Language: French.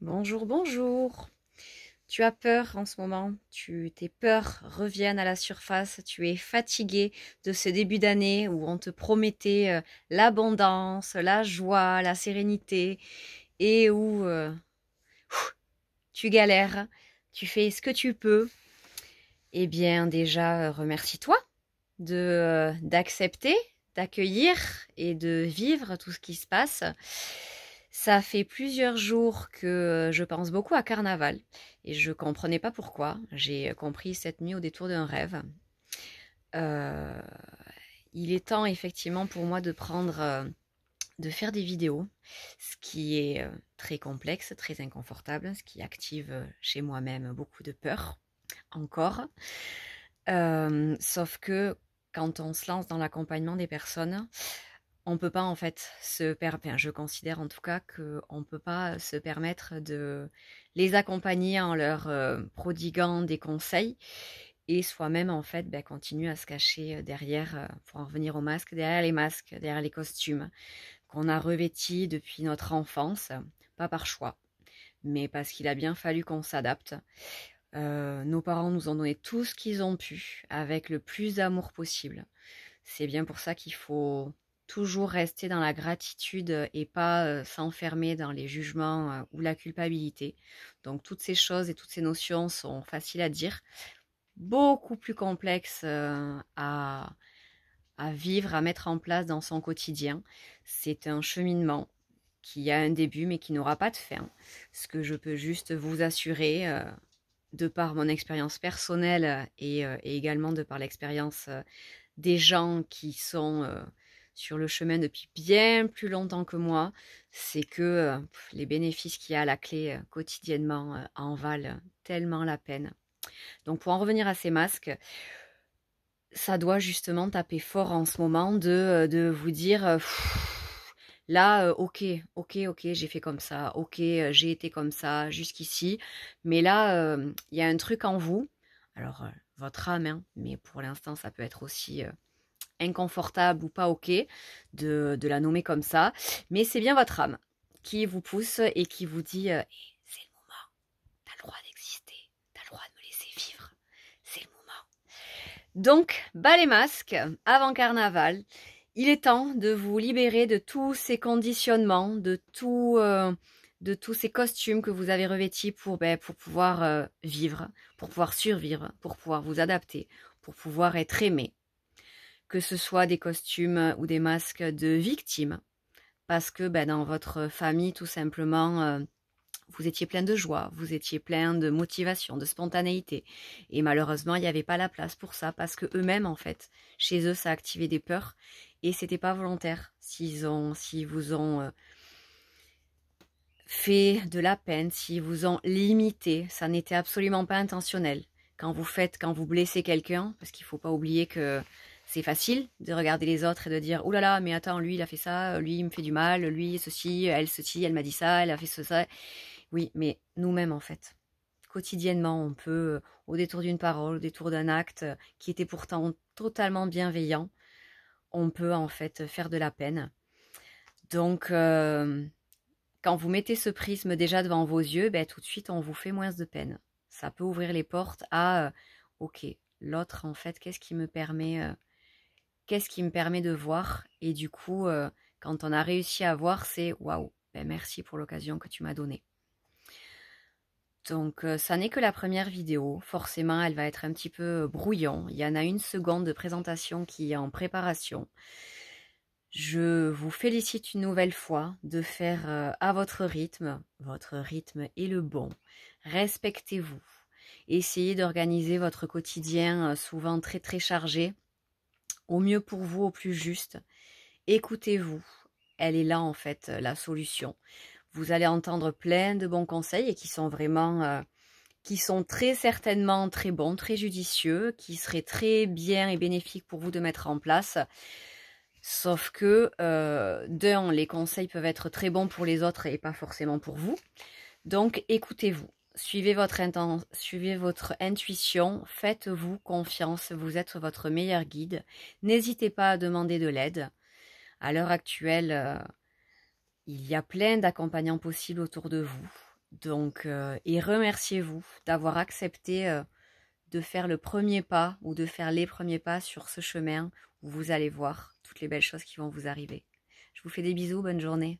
Bonjour, bonjour. Tu as peur en ce moment, tes peurs reviennent à la surface, tu es fatigué de ce début d'année où on te promettait l'abondance, la joie, la sérénité et où tu galères, tu fais ce que tu peux. Eh bien déjà, remercie-toi d'accepter, d'accueillir et de vivre tout ce qui se passe. Ça fait plusieurs jours que je pense beaucoup à Carnaval et je comprenais pas pourquoi. J'ai compris cette nuit au détour d'un rêve. Euh, il est temps effectivement pour moi de faire des vidéos, ce qui est très complexe, très inconfortable, ce qui active chez moi-même beaucoup de peur, encore. Sauf que quand on se lance dans l'accompagnement des personnes, on peut pas en fait enfin, je considère en tout cas qu'on peut pas se permettre de les accompagner en leur prodiguant des conseils et soi-même en fait continuer à se cacher derrière, pour en revenir aux masques, derrière les masques, derrière les costumes qu'on a revêtis depuis notre enfance, pas par choix, mais parce qu'il a bien fallu qu'on s'adapte. Nos parents nous ont donné tout ce qu'ils ont pu, avec le plus d'amour possible. C'est bien pour ça qu'il faut toujours rester dans la gratitude et pas s'enfermer dans les jugements ou la culpabilité. Donc toutes ces choses et toutes ces notions sont faciles à dire, beaucoup plus complexes à vivre, à mettre en place dans son quotidien. C'est un cheminement qui a un début mais qui n'aura pas de fin. Ce que je peux juste vous assurer, de par mon expérience personnelle et également de par l'expérience des gens qui sont sur le chemin depuis bien plus longtemps que moi, c'est que les bénéfices qu'il y a à la clé quotidiennement en valent tellement la peine. Donc pour en revenir à ces masques, ça doit justement taper fort en ce moment de vous dire là, ok, j'ai fait comme ça, ok, j'ai été comme ça jusqu'ici, mais là, il y a un truc en vous, alors votre âme, hein, mais pour l'instant, ça peut être aussi inconfortable ou pas ok de la nommer comme ça, mais c'est bien votre âme qui vous pousse et qui vous dit hey, c'est le moment, t'as le droit d'exister, t'as le droit de me laisser vivre, c'est le moment. Donc, bas les masques, avant carnaval, il est temps de vous libérer de tous ces conditionnements, de tous ces costumes que vous avez revêtis pour pouvoir vivre, pour pouvoir survivre, pour pouvoir vous adapter, pour pouvoir être aimé. Que ce soit des costumes ou des masques de victimes, parce que dans votre famille, tout simplement, vous étiez plein de joie, vous étiez plein de motivation, de spontanéité. Et malheureusement, il n'y avait pas la place pour ça, parce que eux-mêmes, en fait, chez eux, ça activait des peurs, et c'était pas volontaire. S'ils vous ont fait de la peine, s'ils vous ont limité, ça n'était absolument pas intentionnel. Quand vous blessez quelqu'un, parce qu'il faut pas oublier que c'est facile de regarder les autres et de dire « Ouh là là, mais attends, lui, il a fait ça, lui, il me fait du mal, lui, ceci, elle m'a dit ça, elle a fait ça. » Oui, mais nous-mêmes, en fait, quotidiennement, on peut, au détour d'une parole, au détour d'un acte qui était pourtant totalement bienveillant, on peut en fait faire de la peine. Donc, quand vous mettez ce prisme déjà devant vos yeux, tout de suite, on vous fait moins de peine. Ça peut ouvrir les portes à, ok, l'autre, en fait, qu'est-ce qui me permet de voir? Et du coup, quand on a réussi à voir, c'est waouh, merci pour l'occasion que tu m'as donnée. Donc, ça n'est que la première vidéo. Forcément, elle va être un petit peu brouillon. Il y en a une seconde de présentation qui est en préparation. Je vous félicite une nouvelle fois de faire à votre rythme. Votre rythme est le bon. Respectez-vous. Essayez d'organiser votre quotidien souvent très très chargé, au mieux pour vous, au plus juste. Écoutez-vous. Elle est là en fait, la solution. Vous allez entendre plein de bons conseils et qui sont vraiment, qui sont très certainement très bons, très judicieux, qui seraient très bien et bénéfiques pour vous de mettre en place. Sauf que, d'un, les conseils peuvent être très bons pour les autres et pas forcément pour vous. Donc, écoutez-vous. Suivez votre intuition, faites-vous confiance, vous êtes votre meilleur guide. N'hésitez pas à demander de l'aide. À l'heure actuelle, il y a plein d'accompagnants possibles autour de vous. Donc, et remerciez-vous d'avoir accepté de faire le premier pas ou de faire les premiers pas sur ce chemin où vous allez voir toutes les belles choses qui vont vous arriver. Je vous fais des bisous, bonne journée.